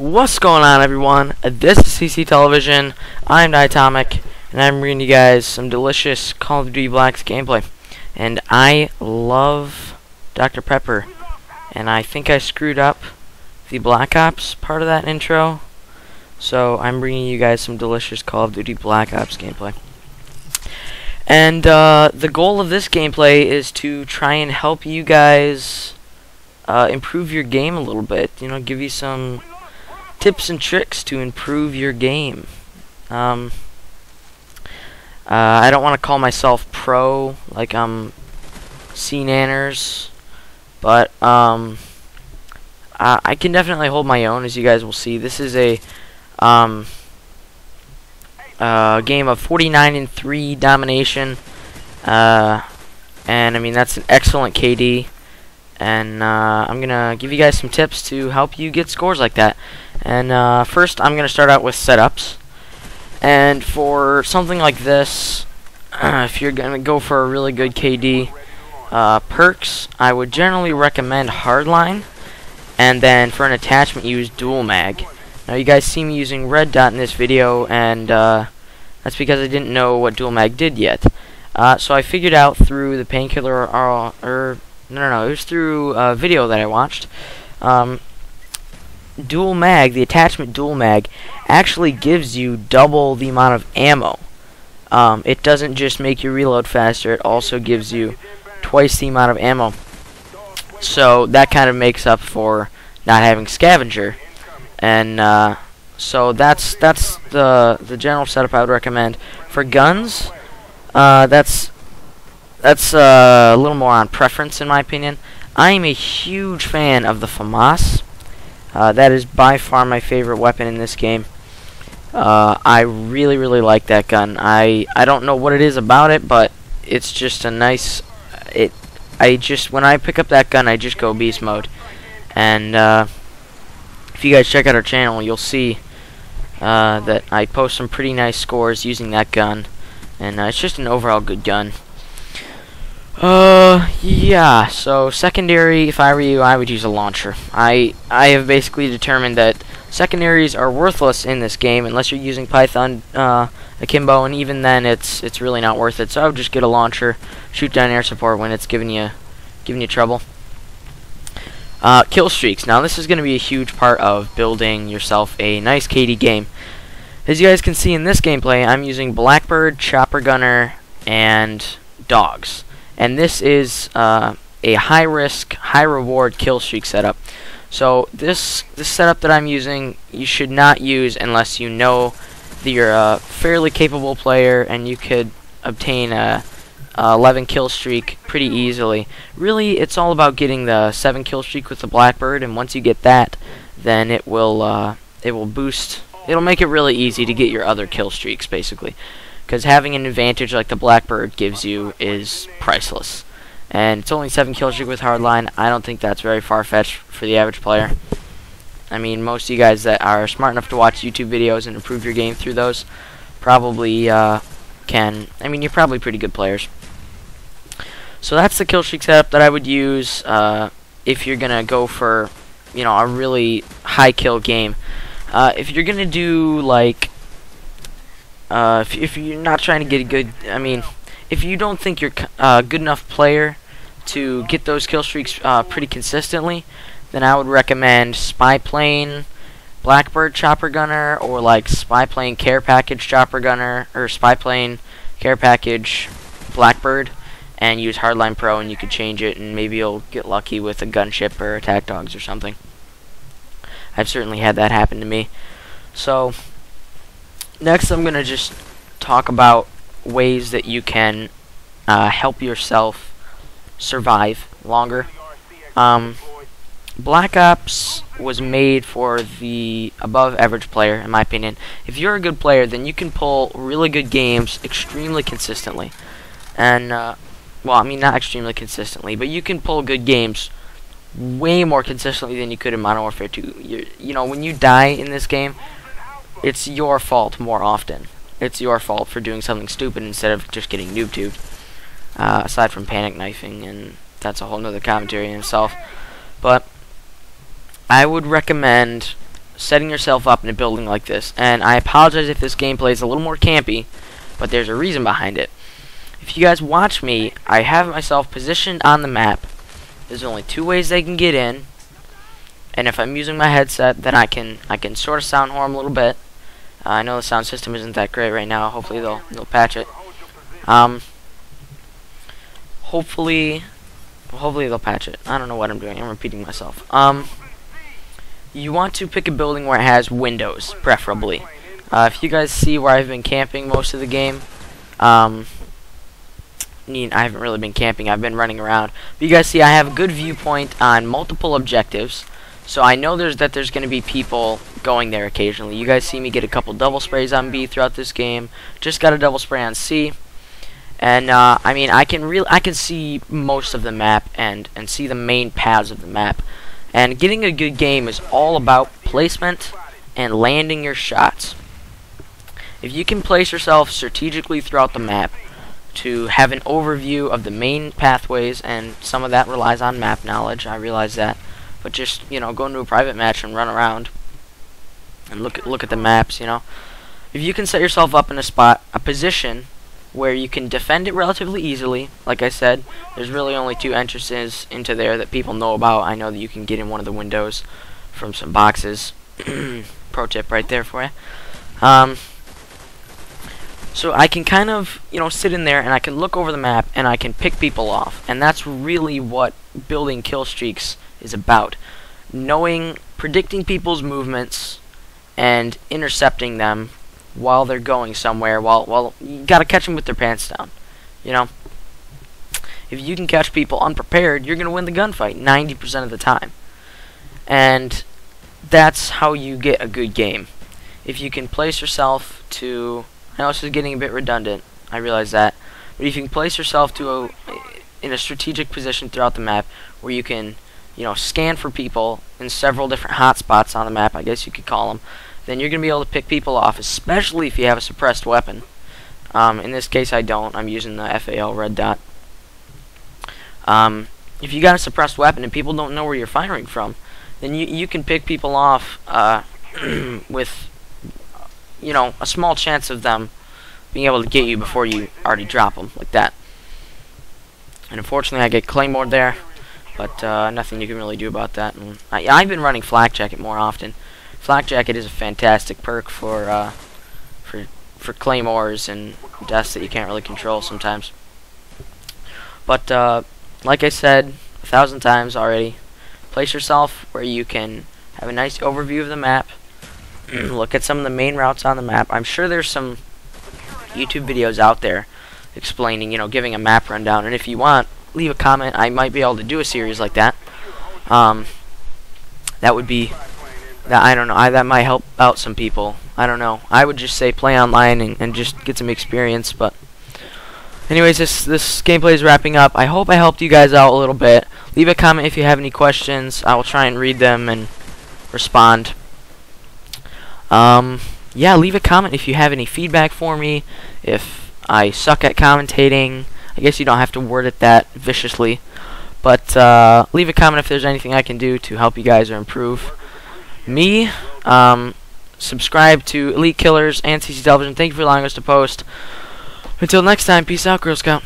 What's going on, everyone? This is CC Television. I'm Diatomik, and I'm bringing you guys some delicious Call of Duty Black Ops gameplay. And I love Dr. Pepper, and I think I screwed up the Black Ops part of that intro, so I'm bringing you guys some delicious Call of Duty Black Ops gameplay. And the goal of this gameplay is to try and help you guys improve your game a little bit. You know, give you some tips and tricks to improve your game. I don't want to call myself pro like I'm C-nanners, but I can definitely hold my own, as you guys will see. This is a game of 49-3 domination, and I mean that's an excellent KD. And I'm gonna give you guys some tips to help you get scores like that. And first, I'm gonna start out with setups. And for something like this, if you're gonna go for a really good KD, perks, I would generally recommend hardline. And then for an attachment, use dual mag. Now you guys see me using red dot in this video, and that's because I didn't know what dual mag did yet. So I figured out through the painkiller No, it was through a video that I watched. Dual mag, the attachment dual mag, actually gives you double the amount of ammo. It doesn't just make you reload faster, it also gives you twice the amount of ammo. So that kind of makes up for not having scavenger. And so that's the general setup I would recommend. For guns, that's a little more on preference, in my opinion. I am a huge fan of the FAMAS. That is by far my favorite weapon in this game. I really like that gun. I don't know what it is about it, but it's just a nice... when I pick up that gun, I just go beast mode. And if you guys check out our channel, you'll see that I post some pretty nice scores using that gun. And it's just an overall good gun. Yeah, so secondary, if I were you, I would use a launcher. I have basically determined that secondaries are worthless in this game unless you're using Python akimbo, and even then it's really not worth it. So I would just get a launcher, shoot down air support when it's giving you trouble. Kill streaks. Now this is going to be a huge part of building yourself a nice KD game. As you guys can see in this gameplay, I'm using Blackbird, Chopper Gunner, and Dogs. And this is a high-risk, high-reward kill streak setup. So this setup that I'm using, you should not use unless you know that you're a fairly capable player and you could obtain a 11 kill streak pretty easily. Really, it's all about getting the 7 kill streak with the Blackbird, and once you get that, then it will boost. It'll make it really easy to get your other kill streaks, basically. Because having an advantage like the Blackbird gives you is priceless. And it's only 7 kill streak with hardline. I don't think that's very far-fetched for the average player. I mean, most of you guys that are smart enough to watch YouTube videos and improve your game through those probably can. I mean, you're probably pretty good players. So that's the kill streak setup that I would use if you're going to go for, you know, a really high kill game. If you're going to do, like... if you're not trying to get a good, I mean, if you don't think you're a good enough player to get those kill streaks pretty consistently, then I would recommend Spy Plane, Blackbird Chopper Gunner, or like Spy Plane Care Package Chopper Gunner, or Spy Plane Care Package Blackbird, and use Hardline Pro, and you could change it, and maybe you'll get lucky with a gunship or attack dogs or something. I've certainly had that happen to me. So next, I'm going to just talk about ways that you can help yourself survive longer. Black Ops was made for the above-average player, in my opinion. If you're a good player, then you can pull really good games extremely consistently. And, well, I mean, not extremely consistently, but you can pull good games way more consistently than you could in Modern Warfare 2. You know, when you die in this game, it's your fault more often. It's your fault for doing something stupid instead of just getting noob-tubed. Aside from panic knifing, and that's a whole nother commentary in itself. But I would recommend setting yourself up in a building like this. And I apologize if this gameplay is a little more campy, but there's a reason behind it. If you guys watch me, I have myself positioned on the map. There's only two ways they can get in, and if I'm using my headset, then I can sort of sound harm a little bit. I know the sound system isn't that great right now. Hopefully they'll patch it. Hopefully they'll patch it. I don't know what I'm doing. I'm repeating myself. You want to pick a building where it has windows, preferably. If you guys see where I've been camping most of the game, I haven't really been camping. I've been running around. But you guys see I have a good viewpoint on multiple objectives, so I know there's going to be people going there occasionally. You guys see me get a couple double sprays on B throughout this game. Just got a double spray on C. And I mean, I can see most of the map and see the main paths of the map. And getting a good game is all about placement and landing your shots. If you can place yourself strategically throughout the map to have an overview of the main pathways, and some of that relies on map knowledge, I realize that, but just, you know, go into a private match and run around and look at the maps, you know. If you can set yourself up in a position where you can defend it relatively easily, like I said, there's really only two entrances into there that people know about. I know that you can get in one of the windows from some boxes. Pro tip right there for you. So I can kind of, you know, sit in there and I can look over the map and I can pick people off. And that's really what building kill streaks is about. Predicting people's movements and intercepting them while they're going somewhere. While you gotta catch them with their pants down, you know. If you can catch people unprepared, you're gonna win the gunfight 90% of the time. And that's how you get a good game. If you can place yourself to, I know this is getting a bit redundant, I realize that, but if you can place yourself in a strategic position throughout the map where you can, you know, scan for people in several different hotspots on the map, I guess you could call them, then you're going to be able to pick people off, especially if you have a suppressed weapon. In this case I don't. I'm using the FAL red dot. If you got a suppressed weapon and people don't know where you're firing from, then you can pick people off with, you know, a small chance of them being able to get you before you already drop them, like that. And unfortunately I get claymored there, but nothing you can really do about that. And I've been running flak jacket more often. Flak jacket is a fantastic perk for claymores and deaths that you can't really control sometimes. But like I said 1,000 times already, place yourself where you can have a nice overview of the map. Look at some of the main routes on the map. I'm sure there's some YouTube videos out there explaining, you know, giving a map rundown. And if you want, leave a comment. I might be able to do a series like that. That would be, I don't know, that might help out some people. I don't know. I would just say play online and just get some experience. But anyways, this gameplay is wrapping up. I hope I helped you guys out a little bit. Leave a comment if you have any questions. I will try and read them and respond. Yeah, leave a comment if you have any feedback for me. If I suck at commentating, I guess you don't have to word it that viciously. But leave a comment if there's anything I can do to help you guys or improve me. Subscribe to Elite Killers and CC Television. Thank you for allowing us to post. Until next time, peace out, Girl Scout.